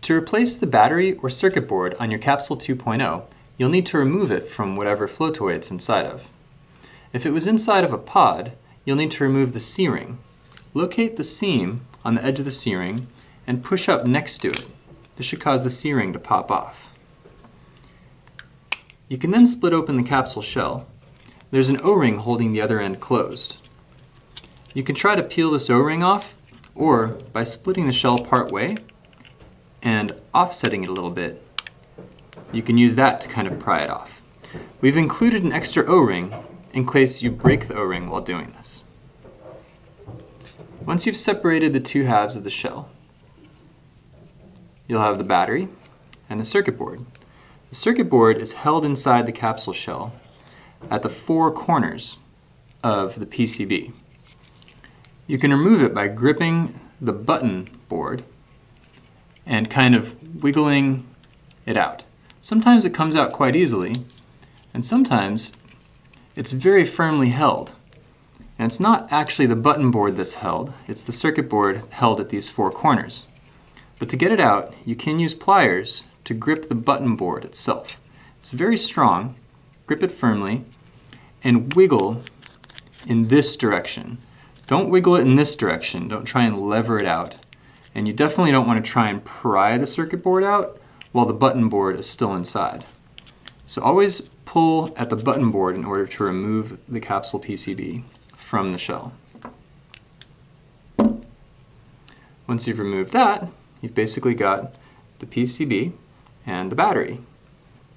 To replace the battery or circuit board on your capsule 2.0, you'll need to remove it from whatever flowtoy it's inside of. If it was inside of a pod, you'll need to remove the C-ring. Locate the seam on the edge of the C-ring and push up next to it. This should cause the C-ring to pop off. You can then split open the capsule shell. There's an O-ring holding the other end closed. You can try to peel this O-ring off, or by splitting the shell part way and offsetting it a little bit, you can use that to kind of pry it off. We've included an extra O-ring in case you break the O-ring while doing this. Once you've separated the two halves of the shell, you'll have the battery and the circuit board. The circuit board is held inside the capsule shell at the four corners of the PCB. You can remove it by gripping the button board and kind of wiggling it out. Sometimes it comes out quite easily, and sometimes it's very firmly held. And it's not actually the button board that's held, it's the circuit board held at these four corners. But to get it out, you can use pliers to grip the button board itself. It's very strong. Grip it firmly and wiggle in this direction. Don't wiggle it in this direction. Don't try and lever it out. And you definitely don't want to try and pry the circuit board out while the button board is still inside. So always pull at the button board in order to remove the capsule PCB from the shell. Once you've removed that, you've basically got the PCB and the battery.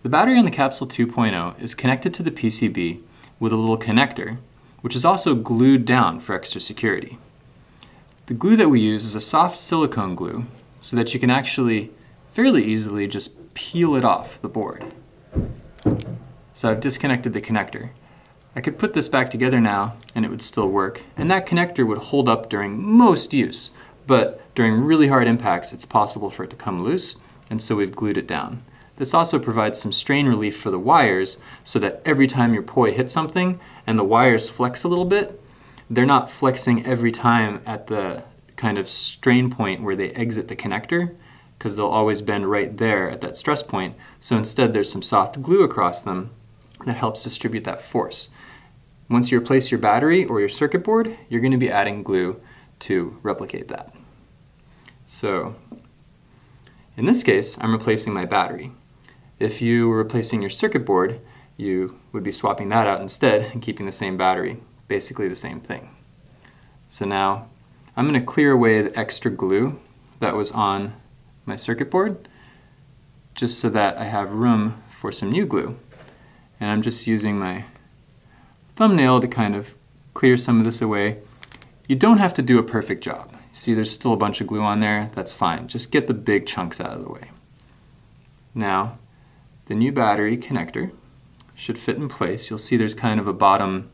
The battery on the capsule 2.0 is connected to the PCB with a little connector, which is also glued down for extra security. The glue that we use is a soft silicone glue so that you can actually fairly easily just peel it off the board. So I've disconnected the connector. I could put this back together now and it would still work, and that connector would hold up during most use, but during really hard impacts it's possible for it to come loose, and so we've glued it down. This also provides some strain relief for the wires so that every time your poi hits something and the wires flex a little bit, they're not flexing every time at the kind of strain point where they exit the connector, because they'll always bend right there at that stress point. So instead there's some soft glue across them that helps distribute that force. Once you replace your battery or your circuit board, you're going to be adding glue to replicate that. So in this case, I'm replacing my battery. If you were replacing your circuit board, you would be swapping that out instead and keeping the same battery, basically the same thing. So now I'm going to clear away the extra glue that was on my circuit board, just so that I have room for some new glue. And I'm just using my thumbnail to kind of clear some of this away. You don't have to do a perfect job. See, there's still a bunch of glue on there. That's fine. Just get the big chunks out of the way. Now, the new battery connector should fit in place. You'll see there's kind of a bottom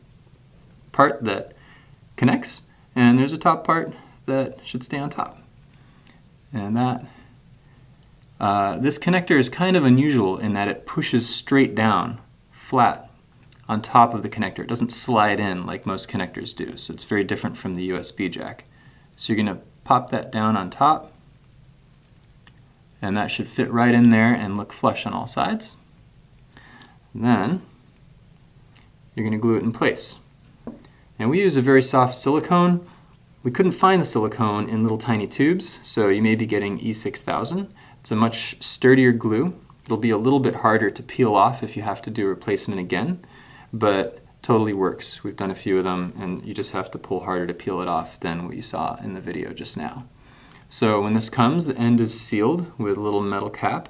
part that connects, and there's a top part that should stay on top. And that this connector is kind of unusual in that it pushes straight down, flat, on top of the connector. It doesn't slide in like most connectors do, so it's very different from the USB jack. So you're going to pop that down on top, and that should fit right in there and look flush on all sides. And then you're going to glue it in place. And we use a very soft silicone. We couldn't find the silicone in little tiny tubes, so you may be getting E6000. It's a much sturdier glue. It'll be a little bit harder to peel off if you have to do a replacement again, but totally works. We've done a few of them, and you just have to pull harder to peel it off than what you saw in the video just now. So when this comes, the end is sealed with a little metal cap,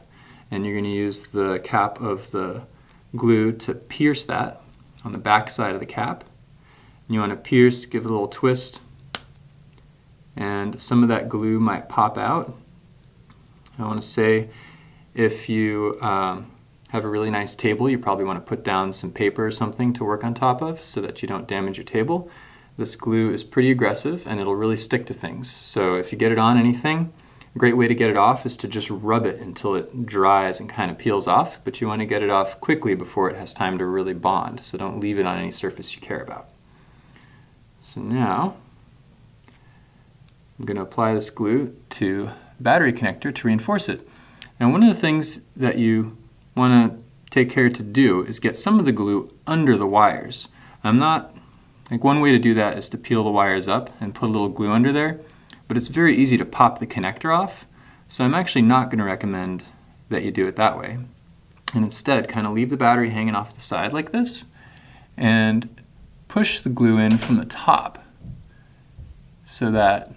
and you're going to use the cap of the glue to pierce that on the back side of the cap. And you want to pierce, give it a little twist, and some of that glue might pop out. I want to say, if you have a really nice table, you probably want to put down some paper or something to work on top of so that you don't damage your table. This glue is pretty aggressive and it'll really stick to things. So if you get it on anything, a great way to get it off is to just rub it until it dries and kind of peels off, but you want to get it off quickly before it has time to really bond, so don't leave it on any surface you care about. So now I'm going to apply this glue to the battery connector to reinforce it. And one of the things that you want to take care to do is get some of the glue under the wires. One way to do that is to peel the wires up and put a little glue under there, but it's very easy to pop the connector off, so I'm actually not going to recommend that you do it that way. And instead, kind of leave the battery hanging off the side like this, and push the glue in from the top so that,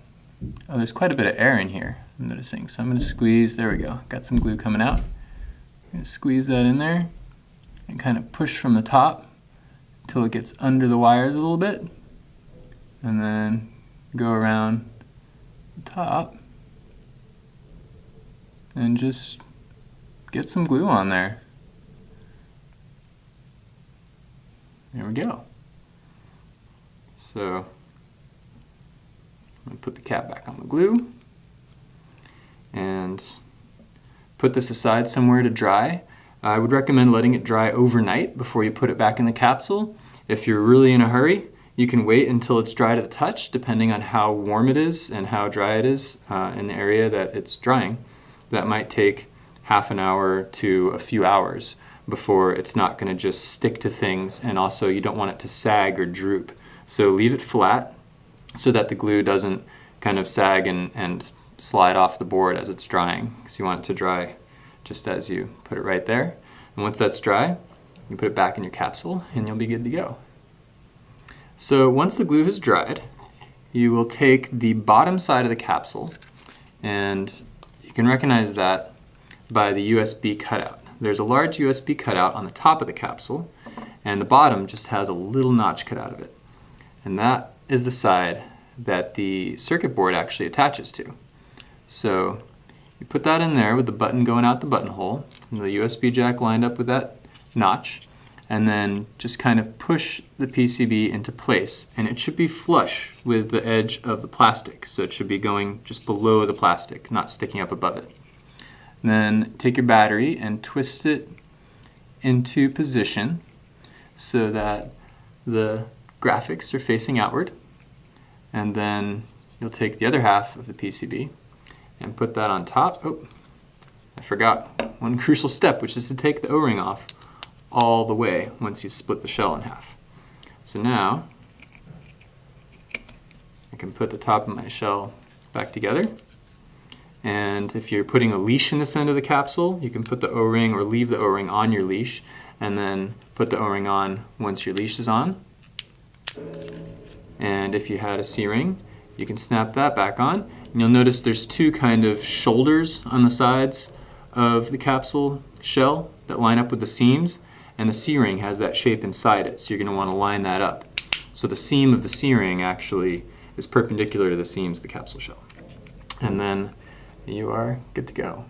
oh, there's quite a bit of air in here, I'm noticing. So I'm going to squeeze, there we go, got some glue coming out. I'm going to squeeze that in there and kind of push from the top until it gets under the wires a little bit, and then go around the top and just get some glue on there. There we go. So I'm going to put the cap back on the glue and put this aside somewhere to dry. I would recommend letting it dry overnight before you put it back in the capsule. If you're really in a hurry, you can wait until it's dry to the touch, depending on how warm it is and how dry it is in the area that it's drying. That might take half an hour to a few hours before it's not going to just stick to things, and also you don't want it to sag or droop. So leave it flat so that the glue doesn't kind of sag and slide off the board as it's drying, because you want it to dry just as you put it right there. And once that's dry, you put it back in your capsule and you'll be good to go. So once the glue has dried, you will take the bottom side of the capsule, and you can recognize that by the USB cutout. There's a large USB cutout on the top of the capsule, and the bottom just has a little notch cut out of it. And that is the side that the circuit board actually attaches to. So you put that in there with the button going out the buttonhole, and the USB jack lined up with that notch, and then just kind of push the PCB into place, and it should be flush with the edge of the plastic, so it should be going just below the plastic, not sticking up above it. Then take your battery and twist it into position so that the graphics are facing outward, and then you'll take the other half of the PCB and put that on top. Oh, I forgot one crucial step, which is to take the O-ring off all the way once you've split the shell in half. So now I can put the top of my shell back together, and if you're putting a leash in this end of the capsule, you can put the O-ring or leave the O-ring on your leash and then put the O-ring on once your leash is on. And if you had a C-ring, you can snap that back on. And you'll notice there's two kind of shoulders on the sides of the capsule shell that line up with the seams, and the C-ring has that shape inside it, so you're going to want to line that up. So the seam of the C-ring actually is perpendicular to the seams of the capsule shell. And then you are good to go.